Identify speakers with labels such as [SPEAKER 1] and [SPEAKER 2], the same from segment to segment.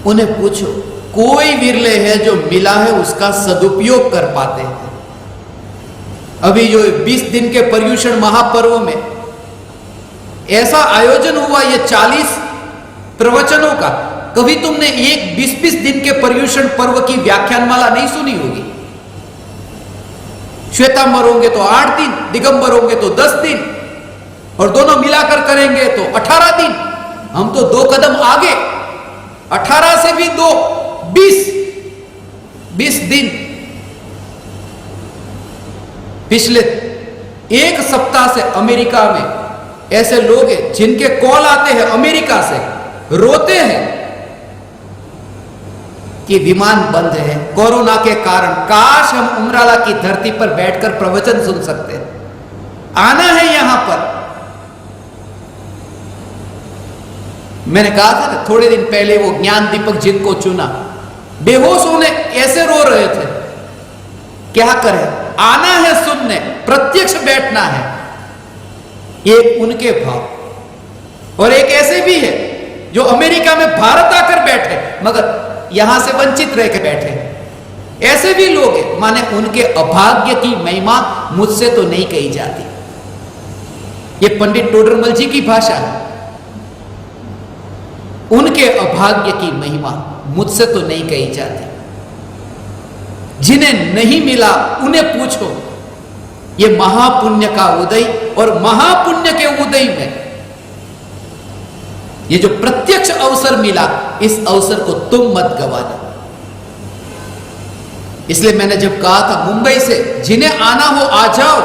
[SPEAKER 1] उन्हें पूछो, कोई विरले है जो मिला है उसका सदुपयोग कर पाते हैं। अभी जो 20 दिन के पर्युषण महापर्व में ऐसा आयोजन हुआ, ये 40 प्रवचनों का, कभी तुमने एक 20-20 दिन के पर्युषण पर्व की व्याख्यानमाला नहीं सुनी होगी। श्वेतांबर होंगे तो 8 दिन, दिगंबर होंगे तो 10 दिन, और दोनों मिलाकर करेंगे तो 18 दिन। हम तो 2 कदम आगे, 18 से भी 2, 20 दिन। पिछले 1 सप्ताह से अमेरिका में ऐसे लोग हैं जिनके कॉल आते हैं अमेरिका से, रोते हैं कि विमान बंद है कोरोना के कारण, काश हम उमराला की धरती पर बैठकर प्रवचन सुन सकते, आना है यहां पर। मैंने कहा था ना थोड़े दिन पहले, वो ज्ञान दीपक जिनको चुना, बेहोश होने ऐसे रो रहे थे। क्या करें, आना है सुनने, प्रत्यक्ष बैठना है। एक उनके भाव, और एक ऐसे भी है जो अमेरिका में भारत आकर बैठे मगर यहां से वंचित रह के बैठे। ऐसे भी लोग हैं, माने उनके अभाग्य की महिमा मुझसे तो नहीं कही जाती। ये पंडित टोडरमल जी की भाषा है, उनके अभाग्य की महिमा मुझसे तो नहीं कही जाती। जिन्हें नहीं मिला उन्हें पूछो। ये महापुण्य का उदय, और महापुण्य के उदय में ये जो प्रत्यक्ष अवसर मिला, इस अवसर को तुम मत गवाना। इसलिए मैंने जब कहा था मुंबई से जिन्हें आना हो आ जाओ,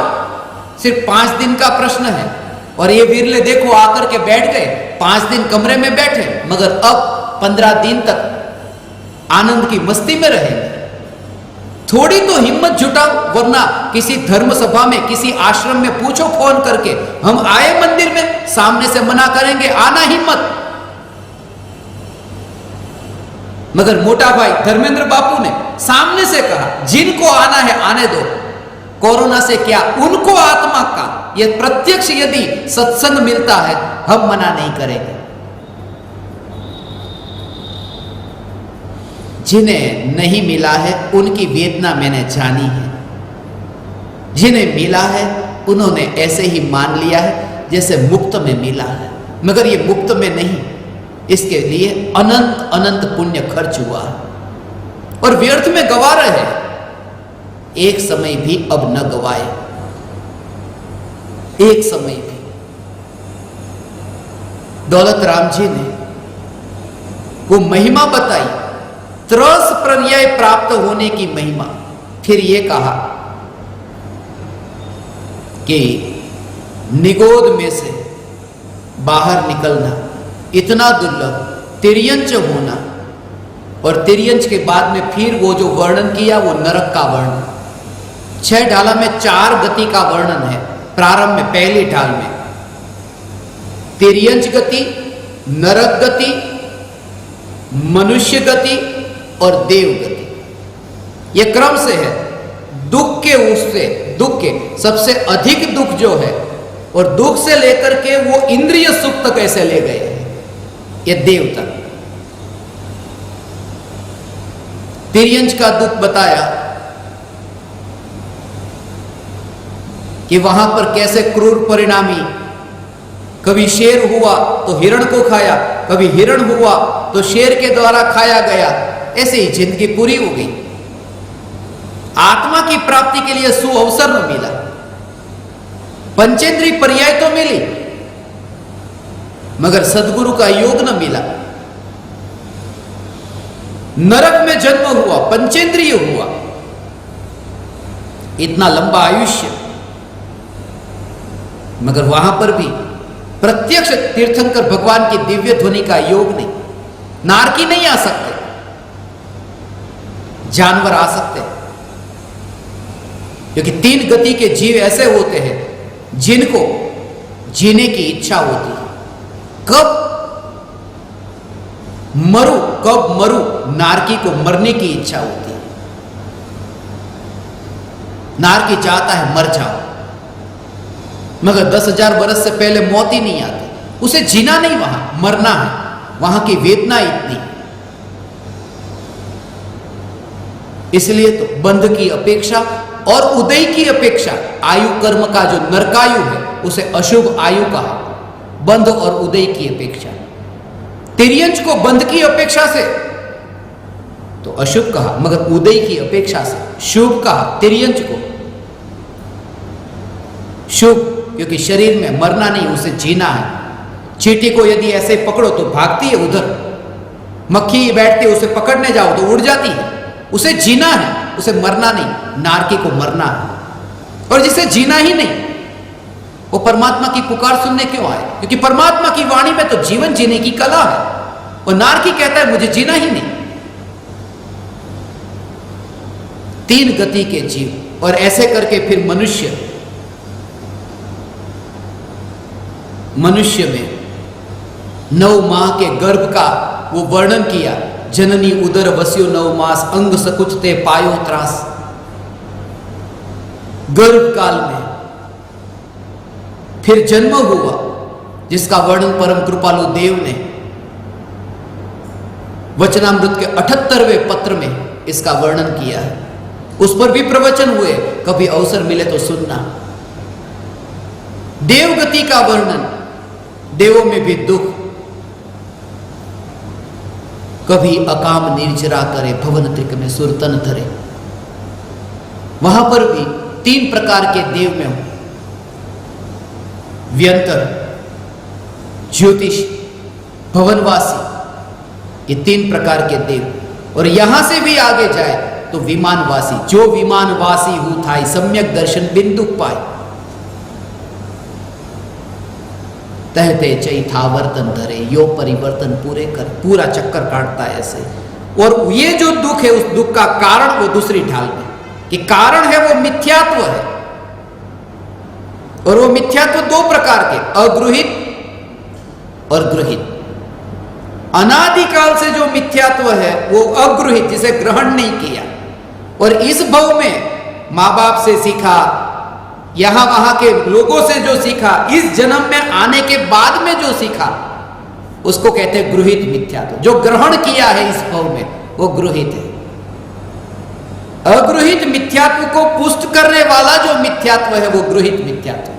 [SPEAKER 1] सिर्फ 5 दिन का प्रश्न है। और ये विरले देखो आकर के बैठ गए, 5 दिन कमरे में बैठे, मगर अब 15 दिन तक आनंद की मस्ती में रहेंगे। थोड़ी तो हिम्मत जुटाओ, वरना किसी धर्म सभा में, किसी आश्रम में पूछो फोन करके, हम आए मंदिर में, सामने से मना करेंगे, आना ही मत। मगर मोटा भाई धर्मेंद्र बापू ने सामने से कहा, जिनको आना है आने दो, कोरोना से क्या, उनको आत्मा का ये प्रत्यक्ष यदि सत्संग मिलता है, हम मना नहीं करेंगे। जिन्हें नहीं मिला है उनकी वेदना मैंने जानी है, जिन्हें मिला है उन्होंने ऐसे ही मान लिया है जैसे मुक्त में मिला है, मगर ये मुक्त में नहीं, इसके लिए अनंत अनंत पुण्य खर्च हुआ है और व्यर्थ में गवा रहे हैं। एक समय भी अब न गवाए, एक समय भी। दौलत राम जी ने वो महिमा बताई, त्रस पर्याय प्राप्त होने की महिमा। फिर ये कहा कि निगोद में से बाहर निकलना इतना दुर्लभ, तिर्यंच होना, और तिर्यंच के बाद में फिर वो जो वर्णन किया वो नरक का वर्णन। 6 ढाला में 4 गति का वर्णन है। प्रारंभ में पहली ढाल में तिर्यंच गति, नरक गति, मनुष्य गति और देव गति। यह क्रम से है। दुख के, उससे दुख के सबसे अधिक दुख जो है, और दुख से लेकर के वो इंद्रिय सुख तक कैसे ले गए हैं, यह देव तक। तिर्यंच का दुख बताया कि वहां पर कैसे क्रूर परिणामी, कभी शेर हुआ तो हिरण को खाया, कभी हिरण हुआ तो शेर के द्वारा खाया गया, ऐसे ही जिंदगी पूरी हो गई। आत्मा की प्राप्ति के लिए सुअवसर न मिला, पंचेंद्रीय पर्याय तो मिली मगर सदगुरु का योग न मिला। नरक में जन्म हुआ, पंचेंद्रिय हुआ, इतना लंबा आयुष्य, मगर वहां पर भी प्रत्यक्ष तीर्थंकर भगवान की दिव्य ध्वनि का योग नहीं। नारकी नहीं आ सकते, जानवर आ सकते, क्योंकि 3 गति के जीव ऐसे होते हैं जिनको जीने की इच्छा होती है। कब मरू, नारकी को मरने की इच्छा होती है। नारकी चाहता है मर जाओ, मगर 10,000 बरस से पहले मौत ही नहीं आती, उसे जीना नहीं, वहां मरना है। वहां की वेदना इतनी, इसलिए तो बंध की अपेक्षा और उदय की अपेक्षा आयु कर्म का जो नरकायु है उसे अशुभ आयु कहा, बंध और उदय की अपेक्षा। तिर्यंच को बंध की अपेक्षा से तो अशुभ कहा, मगर उदय की अपेक्षा से शुभ कहा। तिर्यंच को शुभ, क्योंकि शरीर में मरना नहीं, उसे जीना है। चींटी को यदि ऐसे पकड़ो तो भागती है उधर, मक्खी बैठती है उसे पकड़ने जाओ तो उड़ जाती है, उसे जीना है, उसे मरना नहीं। नारकी को मरना है। और जिसे जीना ही नहीं वो परमात्मा की पुकार सुनने क्यों आए? क्योंकि परमात्मा की वाणी में तो जीवन जीने की कला है, और नारकी कहता है मुझे जीना ही नहीं। तीन गति के जीव, और ऐसे करके फिर मनुष्य में 9 माह के गर्भ का वो वर्णन किया। जननी उदर वस्यो 9 मास, अंग सकुचते पायो त्रास। गर्भ काल में फिर जन्म हुआ, जिसका वर्णन परम कृपालु देव ने वचनामृत के 78वें पत्र में इसका वर्णन किया है। उस पर भी प्रवचन हुए, कभी अवसर मिले तो सुनना। देवगति का वर्णन, देवों में भी दुख, कभी अकाम निर्जरा करे, भवन त्रिक में सुरतन धरे। वहां पर भी 3 प्रकार के देव में हो, व्यंतर, ज्योतिष, भवनवासी, ये 3 प्रकार के देव। और यहां से भी आगे जाए तो विमानवासी, जो विमानवासी हूं थाई, सम्यक दर्शन बिंदु पाए, तहते चैथावर्तन धरे, यो परिवर्तन पूरे कर, पूरा चक्कर काटता है ऐसे। और ये जो दुख है, उस दुख का कारण वो दूसरी ढाल में, कि कारण है वो मिथ्यात्व है। और वो मिथ्यात्व 2 प्रकार के, अगृहित और गृहित। अनादिकाल से जो मिथ्यात्व है वो अगृहित, जिसे ग्रहण नहीं किया, और इस भव में मां बाप से सीखा, यहां वहां के लोगों से जो सीखा, इस जन्म में आने के बाद में जो सीखा, उसको कहते हैं गृहित मिथ्यात्व। जो ग्रहण किया है इस भव में वो गृहित है। अगृहित मिथ्यात्व को पुष्ट करने वाला जो मिथ्यात्व है वो गृहित मिथ्यात्व,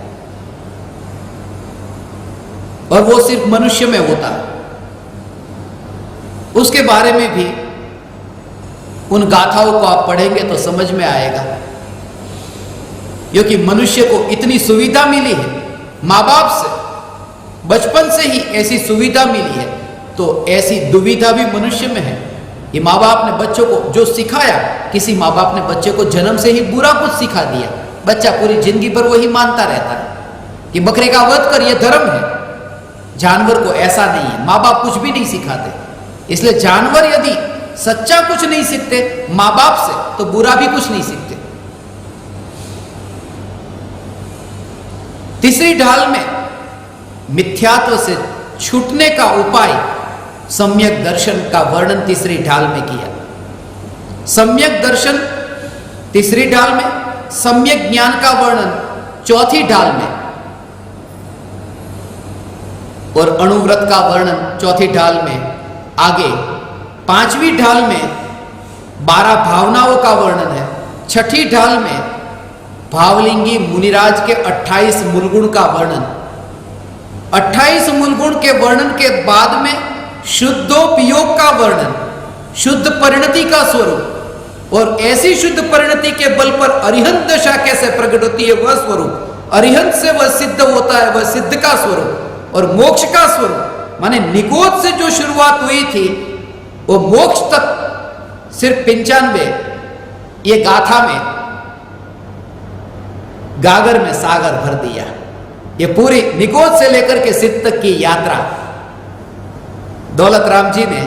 [SPEAKER 1] और वो सिर्फ मनुष्य में होता है। उसके बारे में भी उन गाथाओं को आप पढ़ेंगे तो समझ में आएगा, क्योंकि मनुष्य को इतनी सुविधा मिली है मां बाप से, बचपन से ही ऐसी सुविधा मिली है, तो ऐसी दुविधा भी मनुष्य में है। ये माँ बाप ने बच्चों को जो सिखाया, किसी माँ बाप ने बच्चे को जन्म से ही बुरा कुछ सिखा दिया, बच्चा पूरी जिंदगी भर वही मानता रहता है कि बकरे का वध कर, ये धर्म है। जानवर को ऐसा नहीं है, माँ बाप कुछ भी नहीं सिखाते। इसलिए जानवर यदि सच्चा कुछ नहीं सीखते माँ बाप से, तो बुरा भी कुछ नहीं सीखते। तीसरी ढाल में मिथ्यात्व से छूटने का उपाय सम्यक दर्शन का वर्णन तीसरी ढाल में किया। सम्यक दर्शन तीसरी ढाल में, सम्यक ज्ञान का वर्णन चौथी ढाल में, और अणुव्रत का वर्णन चौथी ढाल में। आगे 5वीं ढाल में 12 भावनाओं का वर्णन है। 6ठी ढाल में भावलिंगी मुनिराज के 28 मूलगुण का वर्णन। 28 मूलगुण के वर्णन के बाद में शुद्धोपयोग का वर्णन, शुद्ध परिणति का स्वरूप, और ऐसी शुद्ध परिणति के बल पर अरिहंत दशा कैसे प्रकट होती है वह स्वरूप, अरिहंत से वह सिद्ध होता है वह सिद्ध का स्वरूप, और मोक्ष का स्वरूप, माने निगोद से जो शुरुआत हुई थी वो मोक्ष तक सिर्फ 95 ये गाथा में गागर में सागर भर दिया। ये पूरी निगोद से लेकर के सिद्ध तक की यात्रा दौलत राम जी ने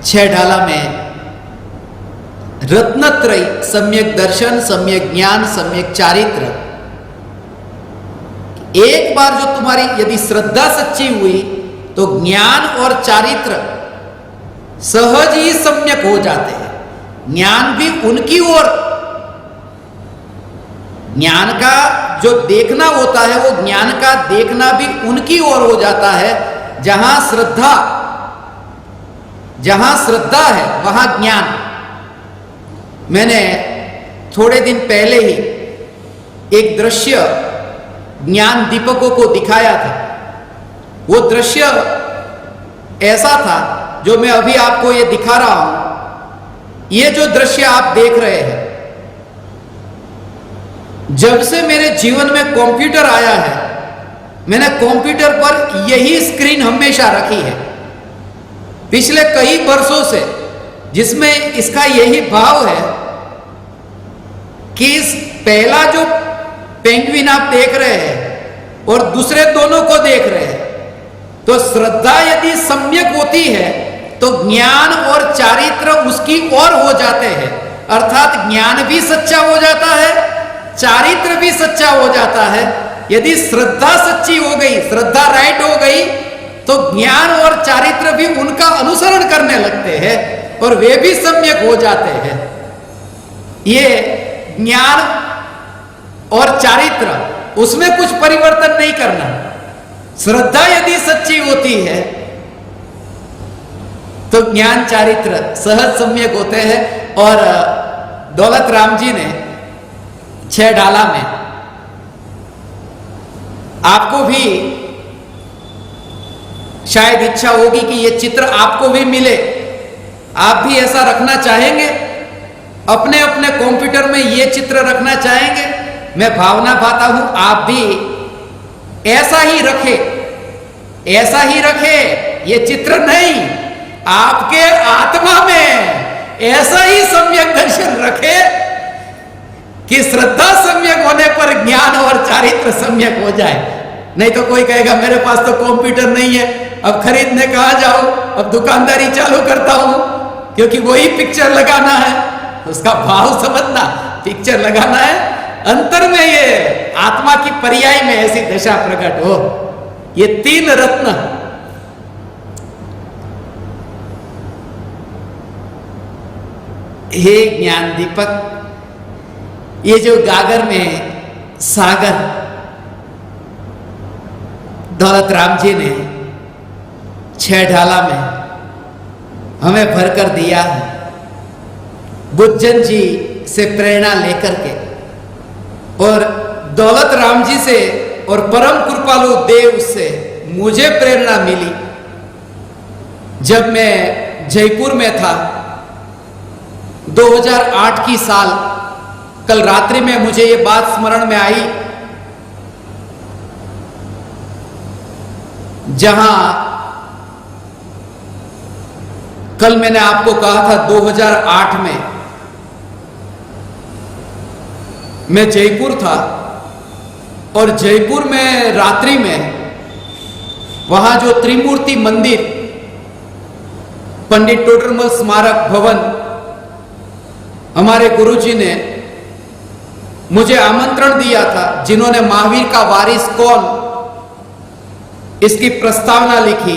[SPEAKER 1] 6 ढाला में रत्नत्रय, सम्यक दर्शन, सम्यक ज्ञान, सम्यक चारित्र। एक बार जो तुम्हारी यदि श्रद्धा सच्ची हुई तो ज्ञान और चारित्र सहज ही सम्यक हो जाते हैं। ज्ञान भी उनकी ओर, ज्ञान का जो देखना होता है वो ज्ञान का देखना भी उनकी ओर हो जाता है जहां श्रद्धा जहां श्रद्धा है वहां ज्ञान। मैंने थोड़े दिन पहले ही एक दृश्य ज्ञान दीपकों को दिखाया था। वो दृश्य ऐसा था जो मैं अभी आपको ये दिखा रहा हूं। ये जो दृश्य आप देख रहे हैं, जब से मेरे जीवन में कंप्यूटर आया है, मैंने कंप्यूटर पर यही स्क्रीन हमेशा रखी है पिछले कई वर्षों से, जिसमें इसका यही भाव है कि इस पहला जो पेंगुइन आप देख रहे हैं और दूसरे दोनों को देख रहे हैं, तो श्रद्धा यदि सम्यक होती है तो ज्ञान और चारित्र उसकी ओर हो जाते हैं। अर्थात ज्ञान भी सच्चा हो जाता है, चारित्र भी सच्चा हो जाता है। यदि श्रद्धा सच्ची हो गई, श्रद्धा राइट हो गई, तो ज्ञान और चारित्र भी उनका अनुसरण करने लगते हैं और वे भी सम्यक हो जाते हैं। ये ज्ञान और चारित्र, उसमें कुछ परिवर्तन नहीं करना। श्रद्धा यदि सच्ची होती है तो ज्ञान चारित्र सहज सम्यक होते हैं। और दौलत राम जी ने 6 डाला में, आपको भी शायद इच्छा होगी कि ये चित्र आपको भी मिले, आप भी ऐसा रखना चाहेंगे, अपने अपने कंप्यूटर में ये चित्र रखना चाहेंगे। मैं भावना पाता हूं आप भी ऐसा ही रखे, ऐसा ही रखे। ये चित्र नहीं, आपके आत्मा में ऐसा ही सम्यक दर्शन रखे कि श्रद्धा सम्यक होने पर ज्ञान और चारित्र सम्यक हो जाए। नहीं तो कोई कहेगा मेरे पास तो कंप्यूटर नहीं है, अब खरीदने कहां जाऊं, अब दुकानदारी चालू करता हूं, क्योंकि वही पिक्चर लगाना है। उसका भाव समझना, पिक्चर लगाना है, अंतर में ये आत्मा की पर्याय में ऐसी दशा प्रकट हो। ये 3 रत्न, हे ज्ञान दीपक, ये जो गागर में सागर दौलत राम जी ने 6 ढाला में हमें भरकर दिया है, बुद्धजन जी से प्रेरणा लेकर के, और दौलत राम जी से और परम कृपालु देव से मुझे प्रेरणा मिली। जब मैं जयपुर में था 2008 की साल, कल रात्रि में मुझे ये बात स्मरण में आई, जहां कल मैंने आपको कहा था 2008 में मैं जयपुर था, और जयपुर में रात्रि में वहां जो त्रिमूर्ति मंदिर, पंडित टोडरमल स्मारक भवन, हमारे गुरुजी ने मुझे आमंत्रण दिया था, जिन्होंने महावीर का वारिस कौन इसकी प्रस्तावना लिखी,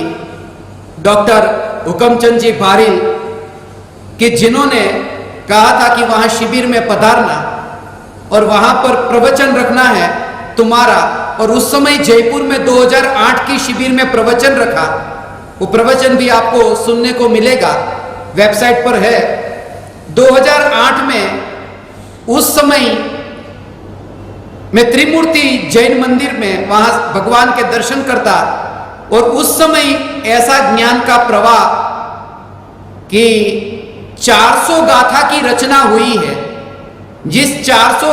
[SPEAKER 1] डॉक्टर हुकमचंद जी बारिल, कि जिन्होंने कहा था कि वहां शिविर में पधारना और वहां पर प्रवचन रखना है तुम्हारा। और उस समय जयपुर में 2008 की शिविर में प्रवचन रखा। वो प्रवचन भी आपको सुनने को मिलेगा, वेबसाइट पर है। 2008 में उस समय मैं त्रिमूर्ति जैन मंदिर में वहां भगवान के दर्शन करता, और उस समय ऐसा ज्ञान का प्रवाह कि 400 गाथा की रचना हुई है। जिस 400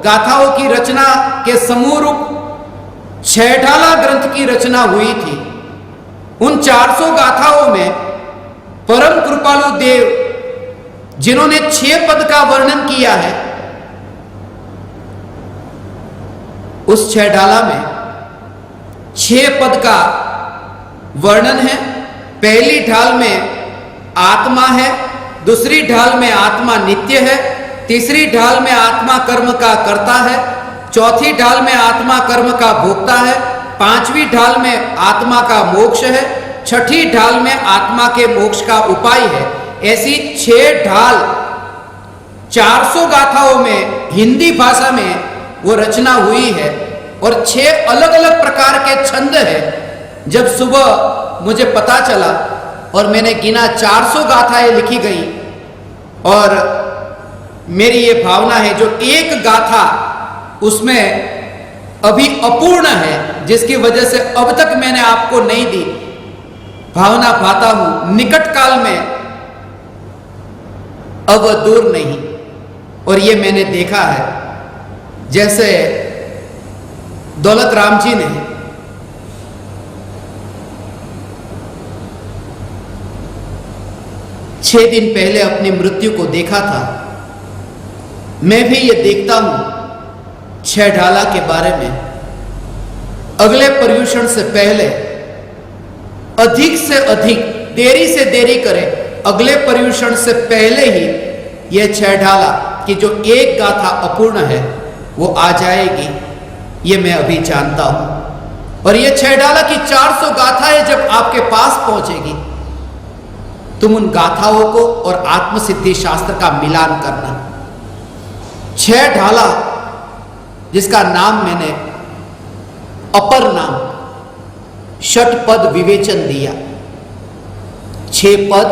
[SPEAKER 1] गाथाओं की रचना के समूह रूप 6 ढाला ग्रंथ की रचना हुई थी। उन 400 गाथाओं में परम कृपालु देव, जिन्होंने 6 पद का वर्णन किया है, उस 6 ढाला में 6 पद का वर्णन है। पहली ढाल में आत्मा है, दूसरी ढाल में आत्मा नित्य है, तीसरी ढाल में आत्मा कर्म का करता है, चौथी ढाल में आत्मा कर्म का भोगता है, 5वीं ढाल में आत्मा का मोक्ष है, 6ठी ढाल में आत्मा के मोक्ष का उपाय है। ऐसी 6 ढाल 400 गाथाओं में हिंदी भाषा में वो रचना हुई है, और 6 अलग अलग प्रकार के छंद है। जब सुबह मुझे पता चला और मैंने गिना 400 गाथाएं लिखी गई। और मेरी ये भावना है जो एक गाथा उसमें अभी अपूर्ण है, जिसकी वजह से अब तक मैंने आपको नहीं दी। भावना पाता हूं निकट काल में, अब दूर नहीं। और ये मैंने देखा है, जैसे दौलत राम जी ने छह दिन पहले अपनी मृत्यु को देखा था। मैं भी ये देखता हूं छह ढाला के बारे में। अगले पर्यूषण से पहले अधिक से अधिक, देरी से देरी करें, अगले पर्यूषण से पहले ही यह छह ढाला की जो एक गाथा अपूर्ण है वो आ जाएगी, ये मैं अभी जानता हूं। और ये छह ढाला की 400 गाथाएं जब आपके पास पहुंचेगी, तुम उन गाथाओं को और आत्मसिद्धि शास्त्र का मिलान करना। छह ढाला जिसका नाम मैंने अपर नाम षटपद विवेचन दिया। 6 पद,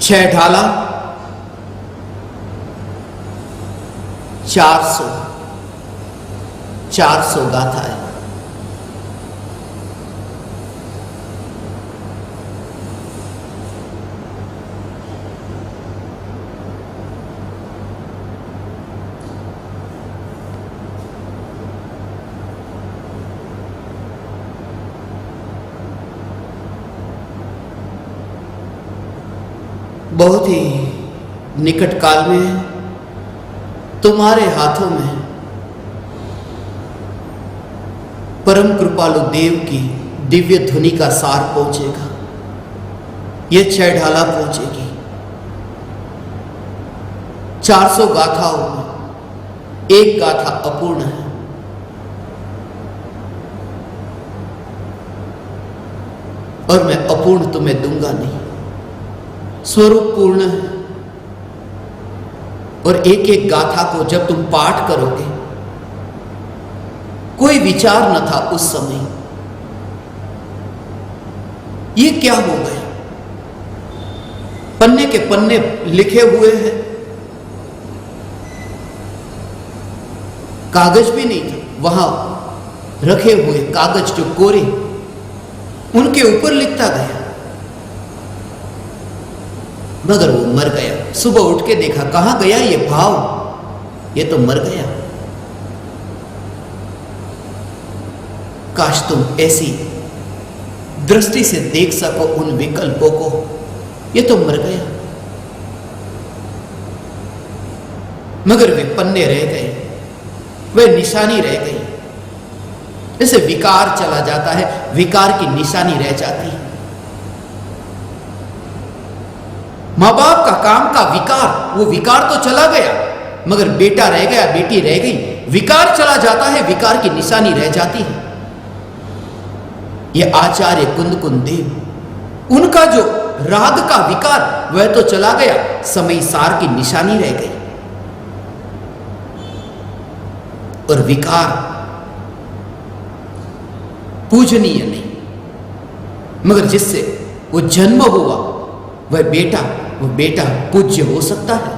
[SPEAKER 1] 6 ढाला, 400 गाथा है। बहुत ही निकट काल में तुम्हारे हाथों में परम कृपालु देव की दिव्य धुनि का सार पहुंचेगा। यह छह ढाला पहुंचेगी। 400 गाथाओं में एक गाथा अपूर्ण है। और मैं अपूर्ण तुम्हें दूंगा नहीं, स्वरूप पूर्ण है। और एक एक गाथा को जब तुम पाठ करोगे, कोई विचार न था उस समय, ये क्या हो गया। पन्ने के पन्ने लिखे हुए हैं, कागज भी नहीं था, वहां रखे हुए कागज जो कोरे, उनके ऊपर लिखता गया। मगर वो मर गया। सुबह उठ के देखा, कहां गया ये भाव, ये तो मर गया। काश तुम ऐसी दृष्टि से देख सको उन विकल्पों को, ये तो मर गया। मगर वे पन्ने रह गए, वे निशानी रह गई। जैसे विकार चला जाता है, विकार की निशानी रह जाती है। मां बाप का काम का विकार, वो विकार तो चला गया, मगर बेटा रह गया, बेटी रह गई। विकार चला जाता है, विकार की निशानी रह जाती है। ये आचार्य कुंदकुंद देव, उनका जो राग का विकार वह तो चला गया, समय सार की निशानी रह गई। और विकार पूजनीय नहीं, मगर जिससे वो जन्म हुआ वो बेटा पूज्य हो सकता है।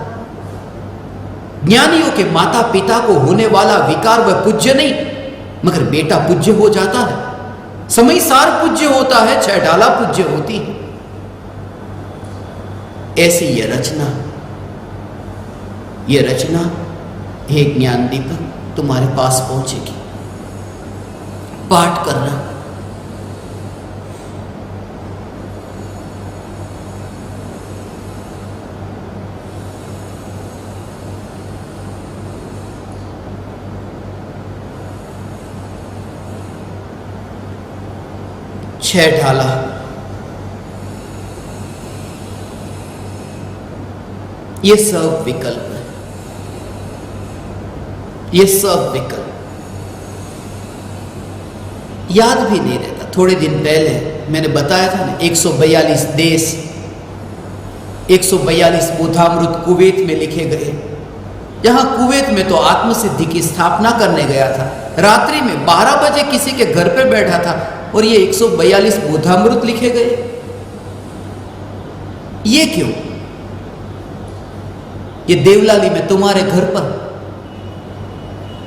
[SPEAKER 1] ज्ञानियों के माता पिता को होने वाला विकार वह पूज्य नहीं, मगर बेटा पूज्य हो जाता है। समय सार पूज्य होता है, छह ढाला पूज्य होती है। ऐसी यह रचना हे ज्ञान दीपक तुम्हारे पास पहुंचेगी। पाठ करना। छह ढाला, ये सब विकल्प है, ये सब विकल्प याद भी नहीं रहता। थोड़े दिन पहले मैंने बताया था ना, 142 देश, 142 बोधामृत कुवैत में लिखे गए, यहां कुवैत में तो आत्मसिद्धि की स्थापना करने गया था, रात्रि में 12 बजे किसी के घर पे बैठा था और ये 142 बोधामृत लिखे गए। ये क्यों? ये देवलाली में तुम्हारे घर पर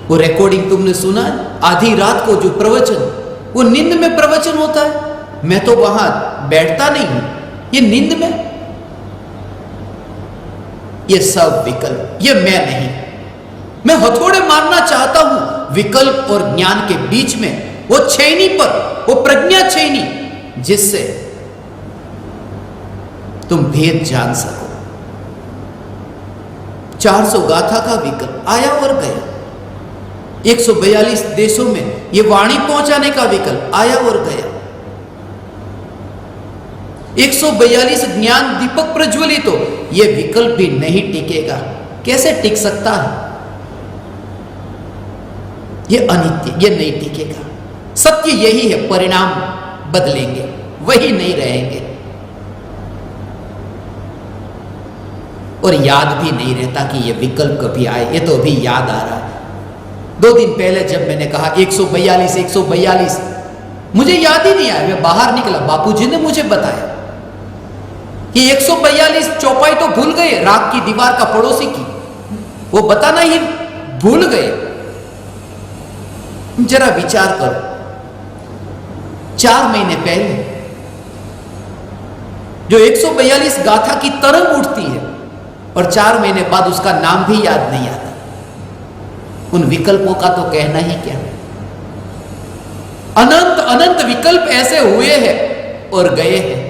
[SPEAKER 1] वो रिकॉर्डिंग तुमने सुना है, आधी रात को जो प्रवचन, वो नींद में प्रवचन होता है। मैं तो वहां बैठता नहीं हूं, ये नींद में। ये सब विकल्प, ये मैं नहीं। मैं हथौड़े मारना चाहता हूं विकल्प और ज्ञान के बीच में, वो छैनी पर, वो प्रज्ञा छैनी जिससे तुम भेद जान सको। 400 गाथा का विकल्प आया और गया, 142 देशों में ये वाणी पहुंचाने का विकल्प आया और गया, 142 ज्ञान दीपक प्रज्वलित हो, ये विकल्प भी नहीं टिकेगा। कैसे टिक सकता है? ये अनित्य, ये नहीं टिकेगा। सत्य यही है, परिणाम बदलेंगे, वही नहीं रहेंगे। और याद भी नहीं रहता कि ये विकल्प कभी आए। ये तो अभी याद आ रहा है। 2 दिन पहले जब मैंने कहा 142, मुझे याद ही नहीं आया। मैं बाहर निकला, बापूजी ने मुझे बताया कि 142 चौपाई तो भूल गए, राख की दीवार का पड़ोसी की, वो बताना ही भूल गए। जरा विचार करो, 4 महीने पहले जो 142 गाथा की तरंग उठती है और 4 महीने बाद उसका नाम भी याद नहीं आता, उन विकल्पों का तो कहना ही क्या। अनंत अनंत विकल्प ऐसे हुए हैं और गए हैं।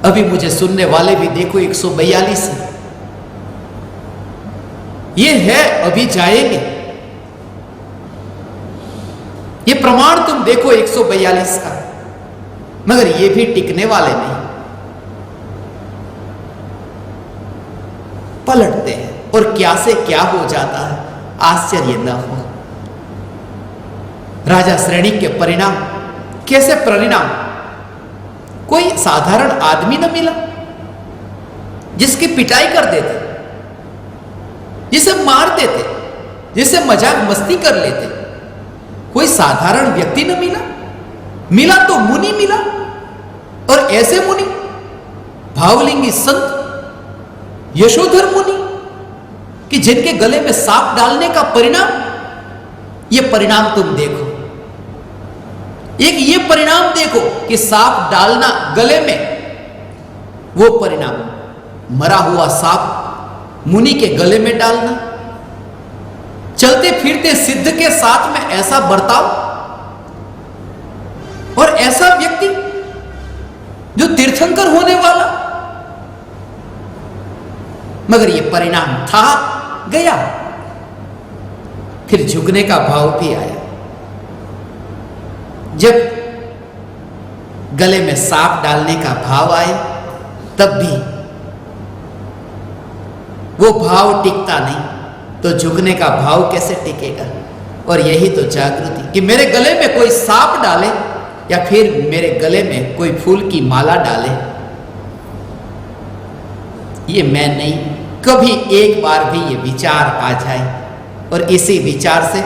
[SPEAKER 1] अभी मुझे सुनने वाले भी देखो 142 है, ये है, अभी जाएंगे। ये प्रमाण तुम देखो 142 का, मगर ये भी टिकने वाले नहीं, पलटते हैं और क्या से क्या हो जाता है, आश्चर्य न हो। राजा श्रेणी के परिणाम कैसे परिणाम? कोई साधारण आदमी न मिला जिसकी पिटाई कर देते, जिसे मार देते, जिसे मजाक मस्ती कर लेते। कोई साधारण व्यक्ति न मिला, मिला तो मुनि मिला, और ऐसे मुनि भावलिंगी संत, यशोधर मुनि, कि जिनके गले में सांप डालने का परिणाम, ये परिणाम तुम देखो। एक ये परिणाम देखो कि सांप डालना गले में, वो परिणाम, मरा हुआ सांप मुनि के गले में डालना, चलते फिरते सिद्ध के साथ में ऐसा बर्ताव, और ऐसा व्यक्ति जो तीर्थंकर होने वाला, मगर ये परिणाम था, गया। फिर झुकने का भाव भी आया। जब गले में सांप डालने का भाव आए, तब भी वो भाव टिकता नहीं, तो झुकने का भाव कैसे टिकेगा? और यही तो जागृति, कि मेरे गले में कोई सांप डाले या फिर मेरे गले में कोई फूल की माला डाले, ये मैं नहीं। कभी एक बार भी ये विचार आ जाए और इसी विचार से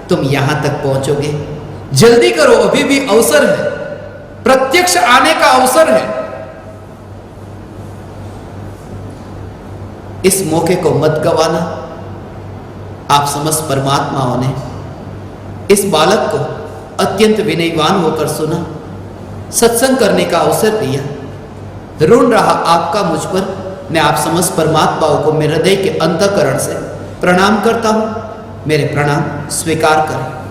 [SPEAKER 1] तुम यहां तक पहुंचोगे। जल्दी करो, अभी भी अवसर है, प्रत्यक्ष आने का अवसर है। इस मौके को मत गवाना। आप समस्त परमात्माओं ने इस बालक को अत्यंत विनयवान होकर सुना, सत्संग करने का अवसर दिया। ऋण रहा आपका मुझ पर। मैं आप समस्त परमात्माओं को मेरे हृदय के अंतःकरण से प्रणाम करता हूं। मेरे प्रणाम स्वीकार करें।